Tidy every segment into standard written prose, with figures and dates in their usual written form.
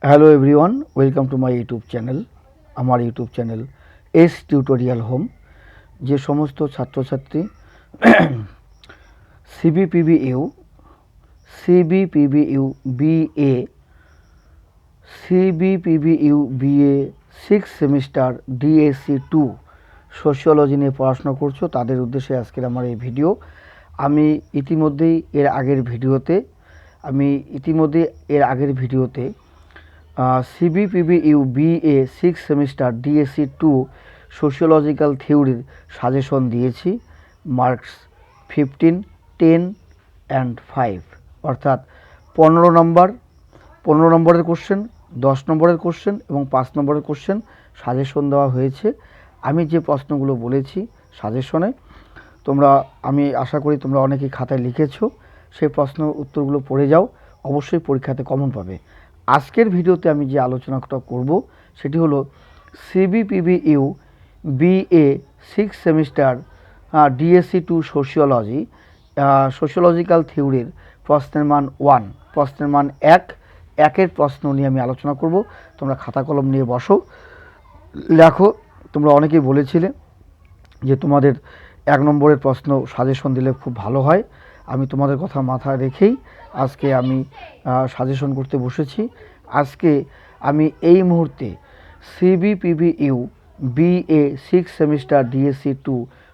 Hello everyone, welcome to my YouTube channel. আমার YouTube channel S tutorial home. যে সমস্ত ছাত্রছাত্রী CBPBU CBPBU BA CBPBU BA 6 semester DSC2 sociology নিয়ে পড়াশোনা করছো, তাদের উদ্দেশ্যে আজকের আমার এই ভিডিও। আমি ইতিমধ্যেই এর আগের ভিডিওতে CBPBU BA 6 semester DSC2 sociological থিওরির সাজেশন দিয়েছি। মার্কস 15, 10 অ্যান্ড 5, অর্থাৎ 15 নম্বরের কোশ্চেন, 10 নম্বরের কোশ্চেন এবং 5 নম্বরের কোশ্চেন সাজেশন দেওয়া হয়েছে। আমি যে প্রশ্নগুলো বলেছি সাজেশনে, আমি আশা করি তোমরা অনেকেই খাতায় লিখেছো। সেই প্রশ্ন উত্তরগুলো পড়ে যাও, অবশ্যই পরীক্ষাতে কমন পাবে। আজকের ভিডিওতে আমি যে আলোচনাটা করব সেটি হলো সিবিপিবিইউ বিএ 6 সেমিস্টার DSC2 সোশিওলজিক্যাল থিওরির প্রশ্নের মান 1, প্রশ্নের মান 1-এর প্রশ্ন নিয়ে আমি আলোচনা করব। তোমরা খাতা কলম নিয়ে বসো, লেখো। তোমরা অনেকেই বলেছিলে যে তোমাদের 1 নম্বরের প্রশ্ন সাজেশন দিলে খুব ভালো হয়। আমি তোমাদের কথা মাথায় রেখেই আজকে আমি সাজেশন করতে বসেছি। আজকে আমি এই মুহূর্তে সিবিপিবিইউ বিএ 6 সেমিস্টার DSC2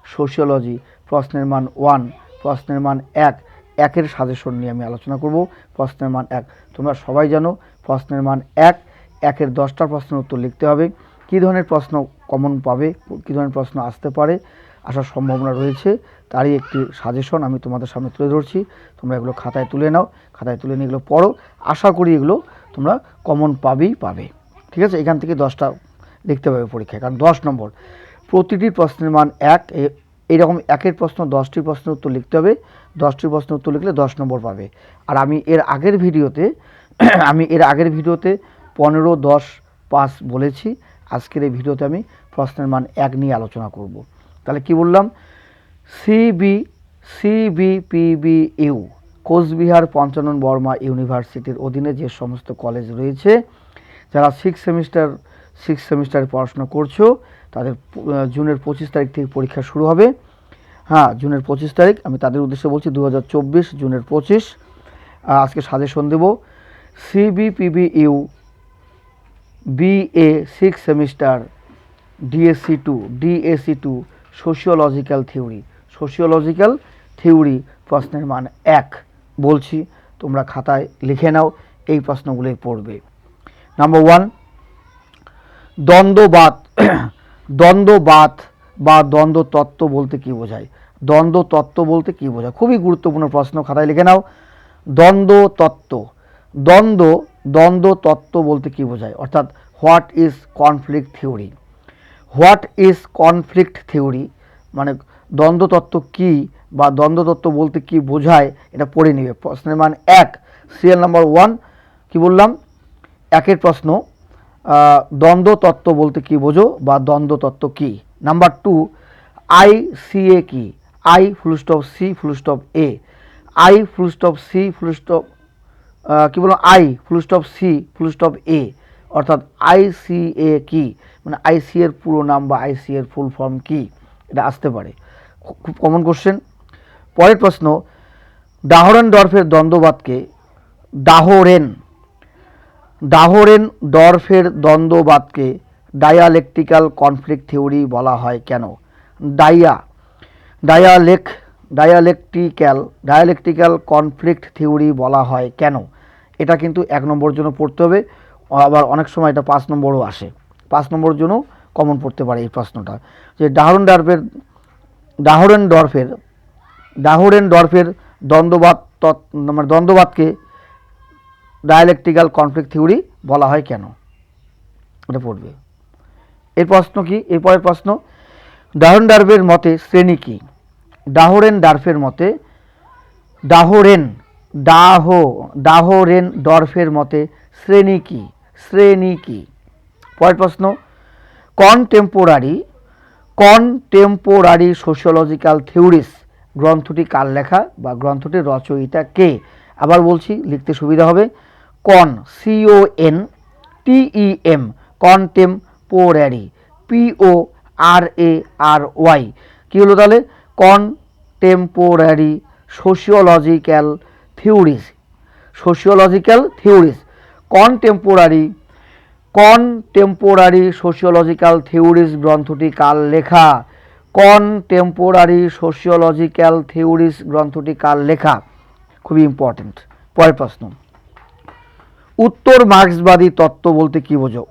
সোশিওলজি প্রশ্নের মান 1, প্রশ্নের মান 1-এর সাজেশন নিয়ে আমি আলোচনা করব। প্রশ্নের মান 1, তোমরা সবাই জানো প্রশ্নের মান 1-এর 10টা প্রশ্নের উত্তর লিখতে হবে। কী ধরনের প্রশ্ন কমন পাবে, কী ধরনের প্রশ্ন আসতে পারে, আসার সম্ভাবনা রয়েছে, তারই একটি সাজেশন আমি তোমাদের সামনে তুলে ধরছি। তোমরা এগুলো খাতায় তুলে নাও, খাতায় তুলে নিয়ে এগুলো পড়ো। আশা করি এগুলো তোমরা কমন পাবে। ঠিক আছে, এখান থেকে 10টা লিখতে পারবে পরীক্ষায়, কারণ 10 নম্বর। প্রতিটি প্রশ্নের মান 1, এইরকম 1-এর প্রশ্ন 10টি প্রশ্নের উত্তর লিখতে হবে। 10টি প্রশ্নের উত্তর লিখলে 10 নম্বর পাবে। আর আমি এর আগের ভিডিওতে 15, 10, 5 বলেছি। আজকের এই ভিডিওতে আমি প্রশ্নের মান 1 নিয়ে আলোচনা করব। তাহলে কি বললাম? সিবিপিবিইউ কোচবিহার পঞ্চানন বর্মা ইউনিভার্সিটির অধীনে যে সমস্ত কলেজ রয়েছে, যারা 6 সেমিস্টারে পড়াশোনা করছো, তাদের জুনের 25 তারিখ থেকে পরীক্ষা শুরু হবে। হ্যাঁ, জুনের 25 তারিখ, আমি তাদের উদ্দেশ্যে বলছি 2024 জুনের 25। আজকে সাজেশন দেব CBPBU BA 6 semester DSC2 sociological theory প্রশ্নের মান 1 বলছি। তোমরা খাতায় লিখে নাও, এই প্রশ্নগুলোই পড়বে। নাম্বার 1, দ্বন্দ্ববাদ দ্বন্দ্ববাদ বা দ্বন্দ্বতত্ত্ব বলতে কী বোঝায়? দ্বন্দ্বতত্ত্ব বলতে কী বোঝায়? খুবই গুরুত্বপূর্ণ প্রশ্ন, খাতায় লিখে নাও। দ্বন্দ্বতত্ত্ব বলতে কী বোঝায়? অর্থাৎ হোয়াট ইজ কনফ্লিক্ট থিওরি, মানে দ্বন্দ্বতত্ত্ব কী বা দ্বন্দ্বতত্ত্ব বলতে কী বোঝায়, এটা পড়ে নেবে। প্রশ্নের মান 1, সিরিয়াল নাম্বার 1। কী বললাম? 1-এর প্রশ্ন, দ্বন্দ্বতত্ত্ব বলতে কী বোঝো বা দ্বন্দ্বতত্ত্ব কী। নাম্বার 2, ICA কী? I_C_A, কী বললাম? I_C_A, অর্থাৎ ICA কী, মানে ICA এর পুরো নাম বা ICA এর ফুল ফর্ম কী, এটা আসতে পারে, খুব কমন কোশ্চেন। পরের প্রশ্ন, ডাহরেনডর্ফের দ্বন্দ্ববাদকে ডায়ালেকটিক্যাল কনফ্লিক্ট থিওরি বলা হয় কেন? ডায়ালেকটিক্যাল কনফ্লিক্ট থিওরি বলা হয় কেন? এটা কিন্তু 1 নম্বর জন্য পড়তে হবে, আবার অনেক সময় এটা 5 নম্বরও আসে। 5 নম্বরের জন্য কমন পড়তে পারে এই প্রশ্নটা, যে ডাহরেনডর্ফের দ্বন্দ্ববাদকে ডায়ালেকটিক্যাল কনফ্লিক্ট থিওরি বলা হয় কেন? এটা পড়বে। এর প্রশ্ন কি? এরপরের প্রশ্ন, ডাহরেনডর্ফের মতে শ্রেণী কি? ডাহরেনডর্ফের মতে শ্রেণী কি? পরের প্রশ্ন, কনটেম্পোরারি সোশিওলজিক্যাল থিওরিস গ্রন্থটি কার লেখা বা গ্রন্থটির রচয়িতা কে? আবার বলছি, লিখতে সুবিধা হবে। CON TEM কন্টেম্পোরারি, PORARY কি হলো তাহলে? Contemporary sociological theories, sociological theories, contemporary sociological theories গ্রন্থটি কার লেখা? কন্টেম্পোরারি সোশিওলজিক্যাল থিওরিজ গ্রন্থটি কার লেখা? খুবই ইম্পর্টেন্ট। পরের প্রশ্ন, উত্তর মার্ক্সবাদী তত্ত্ব বলতে কি বোঝো?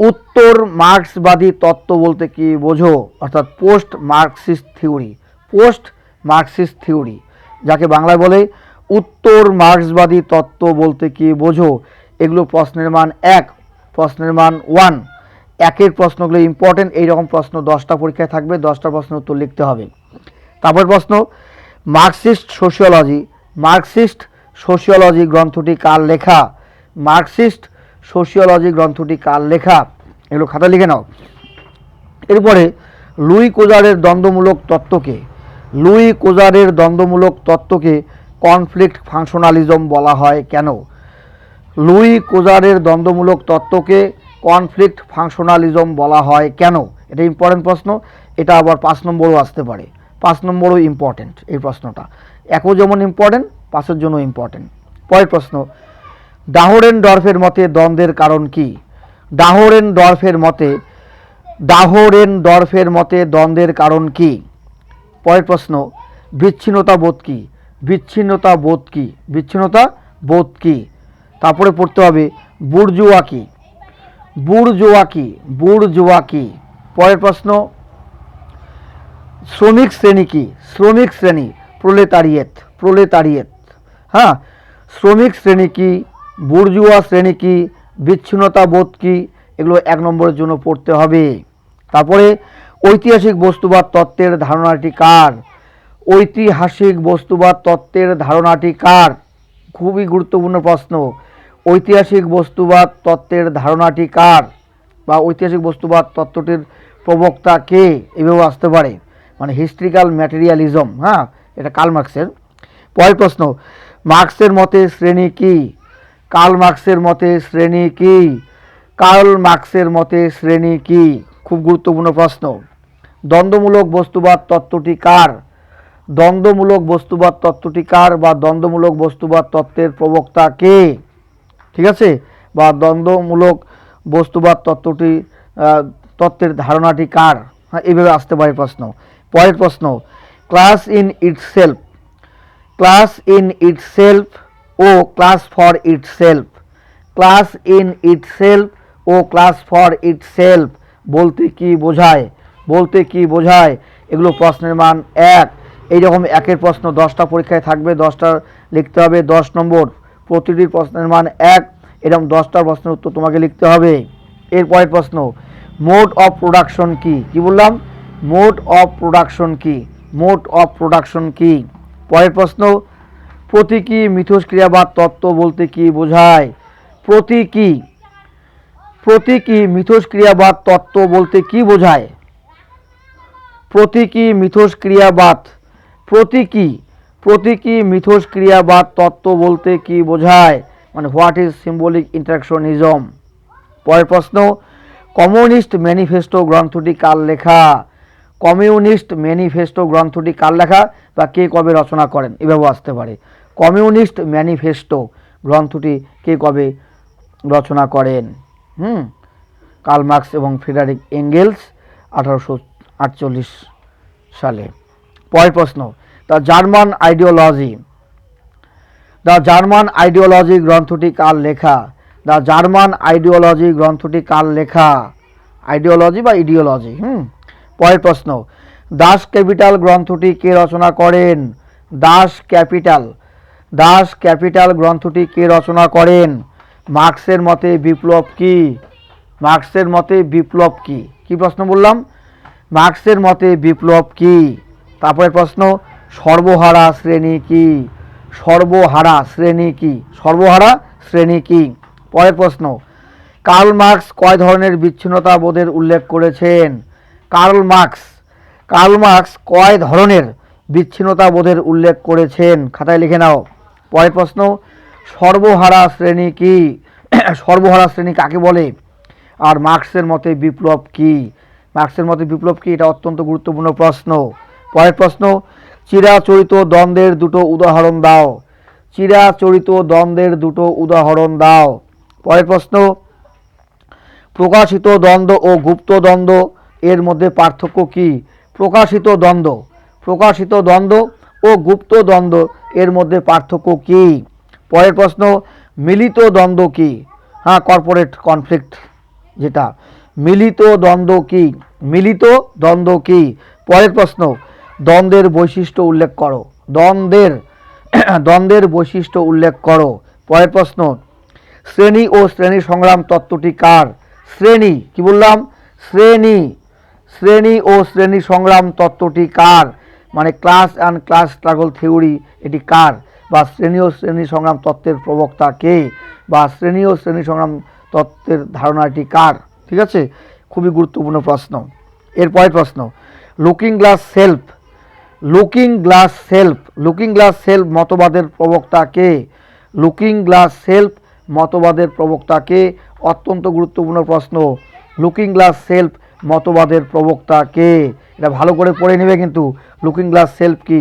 উত্তর মার্ক্সবাদী তত্ত্ব বলতে কি বোঝো? অর্থাৎ post Marxist theory, post Marxist theory যাকে বাংলায় বলে উত্তর মার্ক্সবাদী তত্ত্ব বলতে কি বোঝো? এগুলো প্রশ্নের মান 1, প্রশ্নের মান 1। একের প্রশ্নগুলো ইম্পর্টেন্ট, এইরকম প্রশ্ন 10টা পরীক্ষায় থাকবে, 10টা প্রশ্নের উত্তর লিখতে হবে। তারপর প্রশ্ন, মার্কসিস্ট সোশিওলজি গ্রন্থটি কার লেখা? মার্কসিস্ট সোশিওলজি গ্রন্থটি কার লেখা? এগুলো খাতা লিখে নাও। এরপরে লুই কোজারের দ্বন্দ্বমূলক তত্ত্বকে কনফ্লিক্ট ফাংশনালিজম বলা হয় কেন? লুই কোজারের দ্বন্দ্বমূলক তত্ত্বকে কনফ্লিক্ট ফাংশনালিজম বলা হয় কেন? এটা ইম্পর্টেন্ট প্রশ্ন, এটা আবার 5 নম্বরও আসতে পারে, 5 নম্বরও ইম্পর্টেন্ট এই প্রশ্নটা, একও যেমন ইম্পর্টেন্ট, 5-এর জন্য ইম্পর্টেন্ট। পরের প্রশ্ন, ডাহরেনডর্ফের মতে দ্বন্দ্বের কারণ কি? ডাহরেনডর্ফের মতে দ্বন্দ্বের কারণ কি? পরের প্রশ্ন, বিচ্ছিন্নতা বোধ কি? তারপরে পড়তে হবে বুর্জোয়া কি? পরের প্রশ্ন, শ্রমিক শ্রেণী প্রলেতারিয়েত, হ্যাঁ, শ্রমিক শ্রেণী কি, বুর্জোয়া শ্রেণী কি, বিচ্ছিন্নতা বোধ কি? এগুলো 1 নম্বরের জন্য পড়তে হবে। তারপরে ঐতিহাসিক বস্তুবাদ তত্ত্বের ধারণাটি কার? খুবই গুরুত্বপূর্ণ প্রশ্ন। ঐতিহাসিক বস্তুবাদ তত্ত্বের ধারণাটি কার, বা ঐতিহাসিক বস্তুবাদ তত্ত্বটির প্রবক্তা কে? এভাবেও আসতে পারে, মানে হিস্ট্রিক্যাল ম্যাটেরিয়ালিজম, হ্যাঁ, এটা কার্ল মার্ক্সের। পরের প্রশ্ন, মার্ক্সের মতে শ্রেণী কি? কার্ল মার্ক্সের মতে শ্রেণী কি? খুব গুরুত্বপূর্ণ প্রশ্ন। দ্বন্দ্বমূলক বস্তুবাদ তত্ত্বটি কার? বা দ্বন্দ্বমূলক বস্তুবাদ তত্ত্বের প্রবক্তা কে? ঠিক আছে, বা দ্বন্দ্বমূলক বস্তুবাদ তত্ত্বের ধারণাটি কার? হ্যাঁ, এইভাবে আসতে পারে প্রশ্ন। পরের প্রশ্ন, ক্লাস ইন ইটসেলফ ও ক্লাস ফর ইটসেলফ বলতে কি বোঝায়? এগুলো প্রশ্নের মান 1। এইরকম একের প্রশ্ন 10টা পরীক্ষায় থাকবে, 10টা লিখতে হবে, 10 নম্বর, প্রতিটি প্রশ্নের মান 1। এরকম 10টা প্রশ্নের উত্তর তোমাকে লিখতে হবে। এরপরের প্রশ্ন, মোড অফ প্রোডাকশন কি? কি বললাম? মোড অফ প্রোডাকশন কি? পরের প্রশ্ন, প্রতীকী মিথস্ক্রিয়াবাদ তত্ত্ব বলতে কি বোঝায়? প্রতীকী মিথস্ক্রিয়াবাদ তত্ত্ব বলতে কি বোঝায়? প্রতীকী মিথস্ক্রিয়াবাদ তত্ত্ব বলতে কি বোঝায়? মানে হোয়াট ইজ সিম্বলিক ইন্টারঅ্যাকশনিজম? পরের প্রশ্ন, কমিউনিস্ট ম্যানিফেস্টো গ্রন্থটি কার লেখা? বা কে কবে রচনা করেন? এভাবেও আসতে পারে। কমিউনিস্ট ম্যানিফেস্টো গ্রন্থটি কে কবে রচনা করেন? কার্ল মার্ক্স এবং ফ্রেডারিক এঙ্গেলস 1848 সালে। পরের প্রশ্ন, দ্য জার্মান আইডিওলজি গ্রন্থটি কার লেখা? আইডিওলজি বা ইডিওলজি। পরের প্রশ্ন, দাস ক্যাপিটাল গ্রন্থটি কে রচনা করেন? গ্রন্থটি কে রচনা করেন? মার্ক্সের মতে বিপ্লব কি? কি প্রশ্ন বললাম? মার্ক্সের মতে বিপ্লব কি? তারপরে প্রশ্ন, সর্বহারা শ্রেণী কি? পরের প্রশ্ন, কার্ল মার্ক্স কয় ধরনের বিচ্ছিন্নতা বোধের উল্লেখ করেছেন? কার্ল মার্ক্স কয় ধরনের বিচ্ছিন্নতা বোধের উল্লেখ করেছেন? খাতায় লিখে নাও। পরের প্রশ্ন, সর্বহারা শ্রেণী কি? সর্বহারা শ্রেণী কাকে বলে? আর মার্কসের মতে বিপ্লব কি? মার্কসের মতে বিপ্লব কি? এটা অত্যন্ত গুরুত্বপূর্ণ প্রশ্ন। পরের প্রশ্ন, চিরাচরিত দ্বন্দ্বের দুটো উদাহরণ দাও। চিরাচরিত দ্বন্দ্বের দুটো উদাহরণ দাও। পরের প্রশ্ন, প্রকাশিত দ্বন্দ্ব ও গুপ্ত দ্বন্দ্ব এর মধ্যে পার্থক্য কি? প্রকাশিত দ্বন্দ্ব, প্রকাশিত দ্বন্দ্ব ও গুপ্ত দ্বন্দ্ব এর মধ্যে পার্থক্য কি? পরের প্রশ্ন, মিলিত দ্বন্দ্ব কি? হ্যাঁ, কর্পোরেট কনফ্লিক্ট যেটা। মিলিত দ্বন্দ্ব কি? মিলিত দ্বন্দ্ব কি? পরের প্রশ্ন, দ্বন্দ্বের বৈশিষ্ট্য উল্লেখ করো। দ্বন্দ্বের বৈশিষ্ট্য উল্লেখ করো। পরের প্রশ্ন, শ্রেণী ও শ্রেণী সংগ্রাম তত্ত্বটি কার? শ্রেণী, কি বললাম? শ্রেণী ও শ্রেণী সংগ্রাম তত্ত্বটি কার? মানে class and class struggle theory এটি কার? বা শ্রেণী ও শ্রেণী সংগ্রাম তত্ত্বের প্রবক্তা কে? বা শ্রেণী ও শ্রেণী সংগ্রাম তত্ত্বের ধারণাটি কার? ঠিক আছে, খুবই গুরুত্বপূর্ণ প্রশ্ন। এরপরের প্রশ্ন, looking glass self, looking glass self, looking glass self মতবাদের প্রবক্তা কে? লুকিং গ্লাস সেলফ মতবাদের প্রবক্তা কে? অত্যন্ত গুরুত্বপূর্ণ প্রশ্ন। লুকিং গ্লাস সেলফ মতবাদের প্রবক্তা কে? এটা ভালো করে পড়ে নেবে কিন্তু। লুকিং গ্লাস সেলফ কি?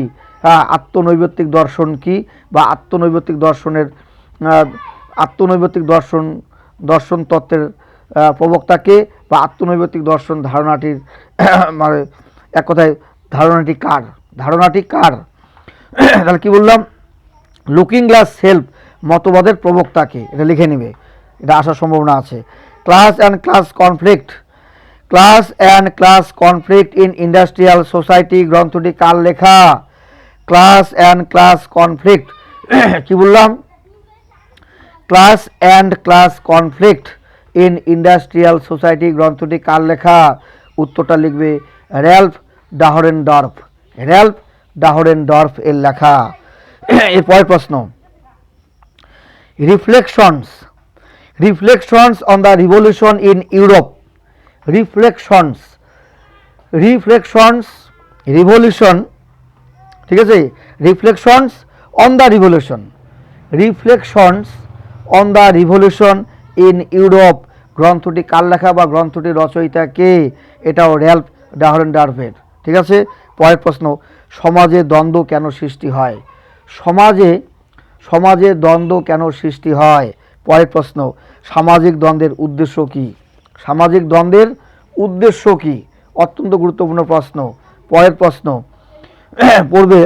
আত্মনৈবেত্তিক দর্শন কি? বা আত্মনৈবেত্তিক দর্শনের আত্মনৈবেত্তিক দর্শন তত্ত্বের প্রবক্তা কে? বা আত্মনৈবেত্তিক দর্শন ধারণাটির মানে এক কথায় ধারণাটি কার? ধারণাটি কার? তাহলে কি বললাম? লুকিং গ্লাস সেলফ মতবাদের প্রবক্তাকে, এটা লিখে নেবে, এটা আসার সম্ভাবনা আছে। Class and class conflict, class and class conflict in industrial society গ্রন্থটি কার লেখা? ক্লাস অ্যান্ড ক্লাস কনফ্লিক্ট, কি বললাম? Class and class conflict in industrial society গ্রন্থটি কার লেখা? উত্তরটা লিখবে র্যালফ ডাহরেনডর্ফ, র্যালফ ডাহরেনডর্ফ এর লেখা। এরপরের প্রশ্ন, reflections, reflections on the revolution in Europe, reflections, reflections revolution, ঠিক আছে, reflections on the revolution, reflections on the revolution in Europe গ্রন্থটি কার লেখা বা গ্রন্থটির রচয়িতা কে? এটাও র্যালফ ডাহরেনডর্ফের। ঠিক আছে। পরের প্রশ্ন, সমাজে দ্বন্দ্ব কেন সৃষ্টি হয়? সমাজে দ্বন্দ্ব কেন সৃষ্টি হয়? পরের প্রশ্ন, সামাজিক দ্বন্দ্বের উদ্দেশ্য কি? সামাজিক দ্বন্দ্বের উদ্দেশ্য কি? অত্যন্ত গুরুত্বপূর্ণ প্রশ্ন। পরের প্রশ্ন পড়বে,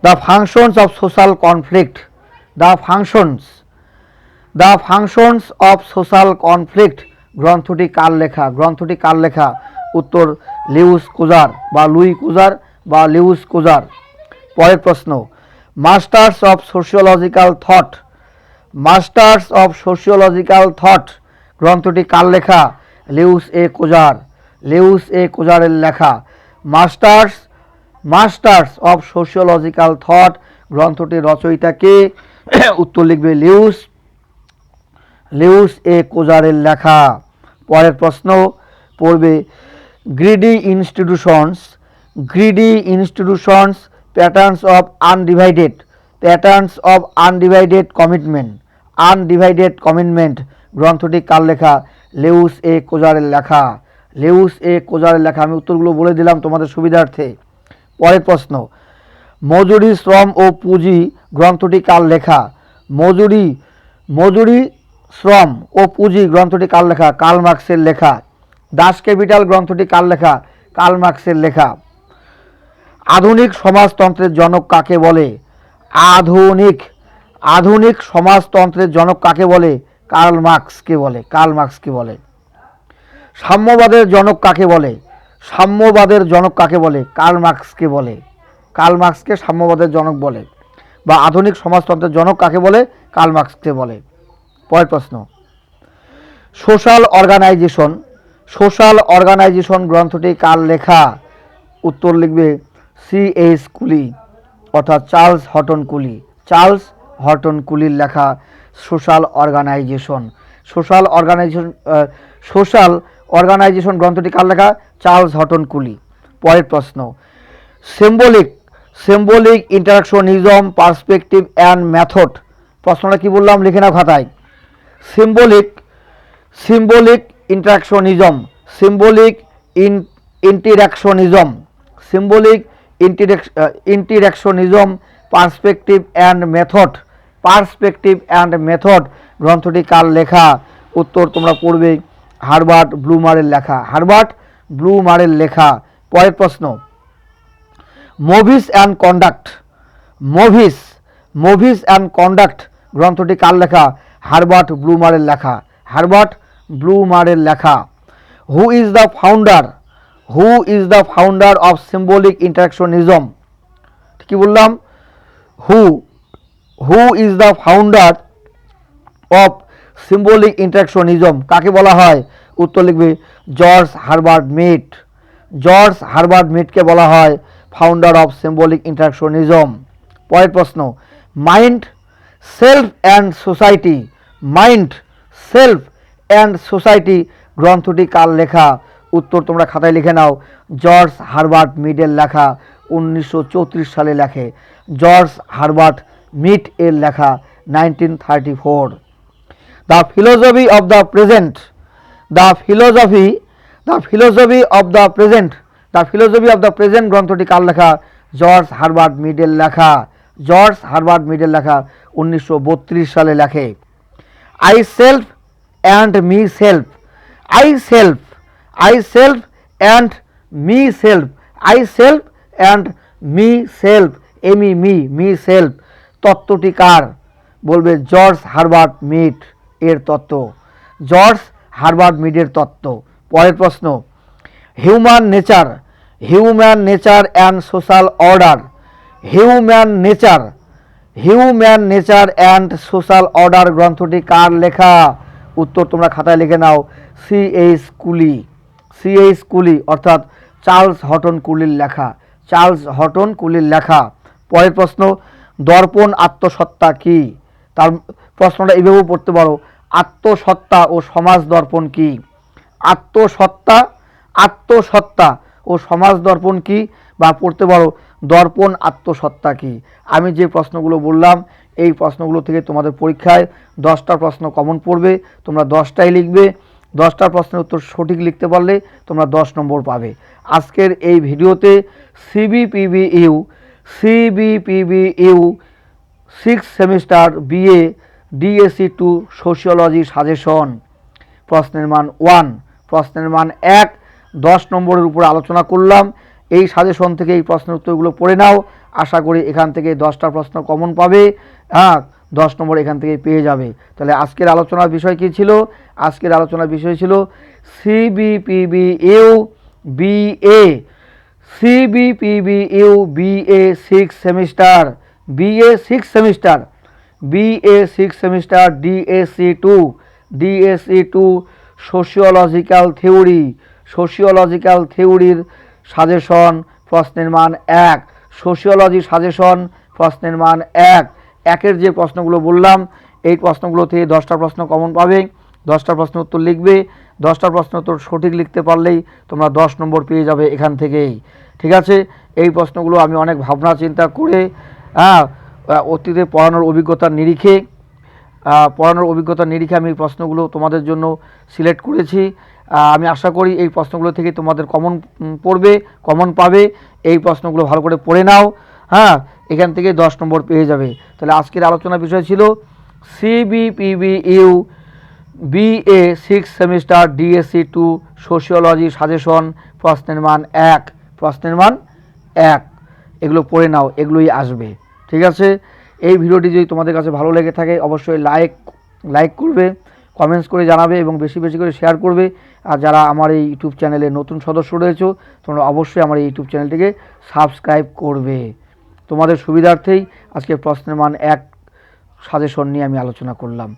the functions of social conflict, the functions of social conflict গ্রন্থটি কার লেখা? গ্রন্থটি কার লেখা? উত্তর লিউস কুজার বা লুই কুজার বা লিউস কুজার। পরের প্রশ্ন, masters of sociological thought, masters of sociological thought গ্রন্থটি কার লেখা? লিউস এ কুজার, লিউস এ কুজারের লেখা। মাস্টার্স অফ সোশিওলজিক্যাল থট গ্রন্থটির রচয়িতা কে? উত্তর লিখবে লিউস এ কুজারের লেখা। পরের প্রশ্ন পড়বে, greedy institutions patterns of undivided commitment গ্রন্থটি কার লেখা? লিউস এ কুজারের লেখা, লিউস এ কুজারের লেখা। আমি উত্তরগুলো বলে দিলাম তোমাদের সুবিধার্থে। পরের প্রশ্ন, মজুরি, শ্রম ও পুঁজি গ্রন্থটি কার লেখা? মজুরি, শ্রম ও পুঁজি গ্রন্থটি কার লেখা? কার্ল মার্কসের লেখা। দাস ক্যাপিটাল গ্রন্থটি কার লেখা? কার্ল মার্কসের লেখা। আধুনিক সমাজতন্ত্রের জনক কাকে বলে? আধুনিক সমাজতন্ত্রের জনক কাকে বলে? কার্ল মার্কসকে বলে, কার্ল মার্কসকে বলে। সাম্যবাদের জনক কাকে বলে? সাম্যবাদের জনক কাকে বলে? কার্ল মার্কসকে বলে, কার্ল মার্কসকে সাম্যবাদের জনক বলে। বা আধুনিক সমাজতন্ত্রের জনক কাকে বলে? কার্ল মার্কসকে বলে। পরের প্রশ্ন, সোশ্যাল অর্গানাইজেশন গ্রন্থটি কার লেখা? উত্তর লিখবে C.H. কুলি অর্থাৎ চার্লস হটন কুলির লেখা সোশ্যাল অর্গানাইজেশন গ্রন্থটি কার লেখা? Charles Horton Cooley. পরের প্রশ্ন, symbolic interactionism perspective and method, প্রশ্নটা কি বললাম লিখে নাও খাতায়। Symbolic symbolic interactionism, symbolic interactionism, symbolic interactionism, perspective and method, perspective and method গ্রন্থটি কার লেখা? উত্তর তোমরা পড়বে হারবার্ট ব্লুমারের লেখা, হারবার্ট ব্লুমারের লেখা। পরের প্রশ্ন, movies and conduct, movies movies and conduct গ্রন্থটি কার লেখা? হারবার্ট ব্লুমারের লেখা, হারবার্ট ব্লুমারের লেখা। Who is the founder, who is the founder of symbolic interactionism? কি বললাম? Who who is the founder of symbolic interactionism কাকে বলা হয়? উত্তর লিখবে George Herbert Mead, George Herbert মিডকে বলা হয় ফাউন্ডার অফ সিম্বলিক ইন্টারাকশনিজম। পরের প্রশ্ন, mind self and society, mind self and society গ্রন্থটি কার লেখা? উত্তর তোমরা খাতায় লিখে নাও, জর্জ হারবার্ট মিডের লেখা, 1934 সালে লেখে, জর্জ হারবার্ট মিড এর লেখা 1934। The philosophy of the present, the philosophy of the present, the philosophy of the present গ্রন্থটি কার লেখা? জর্জ হারবার্ট মিডের লেখা, জর্জ হারবার্ট মিডের লেখা, 1932 সালে লেখে। I self and me self, I self, I self and me self, I self and me self, এমি me, me self তত্ত্বটি কার? বলবে জর্জ হারবার্ট মিড এর তত্ত্ব, জর্জ হারবার্ট মিডের তত্ত্ব। পরের প্রশ্ন, human nature, human nature and social order, human nature, human nature and social order গ্রন্থটি কার লেখা? উত্তর তোমরা খাতায় লিখে নাও, C.H. কুলি, C.H. কুলি অর্থাৎ চার্লস হটন কুলির লেখা, চার্লস হটন কুলির লেখা। পরের প্রশ্ন, দর্পণ আত্মসত্তা কি? তার প্রশ্নটা এইভাবেও পড়তে পারো, আত্মসত্তা ও সমাজ দর্পণ কি? আত্মসত্তা, আত্মসত্তা ও সমাজ দর্পণ কি? বা পড়তে পারো দর্পণ আত্মসত্তা কি? আমি যে প্রশ্নগুলো বললাম এই প্রশ্নগুলো থেকে তোমাদের পরীক্ষায় 10টা প্রশ্ন কমন পড়বে, তোমরা 10টাই লিখবে, 10টা প্রশ্নের উত্তর সঠিক লিখতে পারলে তোমরা 10 নম্বর পাবে। আজকের এই ভিডিওতে সিবিপিবিইউ 6 semester BA DSC 2 sociology suggestion প্রশ্নের মান 1, প্রশ্নের মান 1 10 নম্বরের উপর আলোচনা করলাম। এই সাজেশন থেকে এই প্রশ্নের উত্তরগুলো পড়ে নাও, আশা করি এখান থেকে 10টা প্রশ্ন কমন পাবে, হ্যাঁ 10 নম্বর এখান থেকে পেয়ে যাবে। তাহলে আজকের আলোচনার বিষয় কী ছিল? আজকের আলোচনার বিষয় ছিল CBPBU BA, CBPBU BA 6 semester, BA 6 semester, BA 6 semester DSC 2 sociological theory, sociological থিওরির সাজেশন প্রশ্নের মান 1, সোশিওলজি সাজেশন প্রশ্নের মান 1। একের যে প্রশ্নগুলো বললাম এই প্রশ্নগুলো থেকে 10টা প্রশ্ন কমন পাবে, 10টা প্রশ্ন উত্তর লিখবে, 10টা প্রশ্ন উত্তর সঠিক লিখতে পারলেই তোমরা 10 নম্বর পেয়ে যাবে এখান থেকেই। ঠিক আছে, এই প্রশ্নগুলো আমি অনেক ভাবনা চিন্তা করে অতীতে পড়ানোর অভিজ্ঞতার নিরিখে আমি প্রশ্নগুলো তোমাদের জন্য সিলেক্ট করেছি। আমি আশা করি এই প্রশ্নগুলো থেকে তোমাদের কমন পড়বে, কমন পাবে। এই প্রশ্নগুলো ভালো করে পড়ে নাও, হ্যাঁ এখান থেকে 10 নম্বর পেয়ে যাবে। তাহলে আজকের আলোচনার বিষয় ছিল CBPBU BA 6 semester DSC 2 sociology suggestion প্রশ্নের মান 1, প্রশ্নের মান 1। এগুলো পড়ে নাও, এগুলোই আসবে। ঠিক আছে, এই ভিডিওটি যদি তোমাদের কাছে ভালো লেগে থাকে অবশ্যই লাইক করবে, কমেন্টস করে জানাবে এবং বেশি বেশি করে শেয়ার করবে। আর যারা আমার এই ইউটিউব চ্যানেলে নতুন সদস্য রয়েছে তোমরা অবশ্যই আমার এই ইউটিউব চ্যানেলটিকে সাবস্ক্রাইব করবে। তোমাদের সুবিধার্থেই আজকে প্রশ্নের মান 1 সাজেশন নিয়ে আমি আলোচনা করলাম,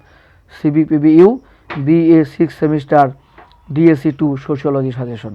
সিবিপিবিইউ BA 6 semester DSC 2 sociology suggestion.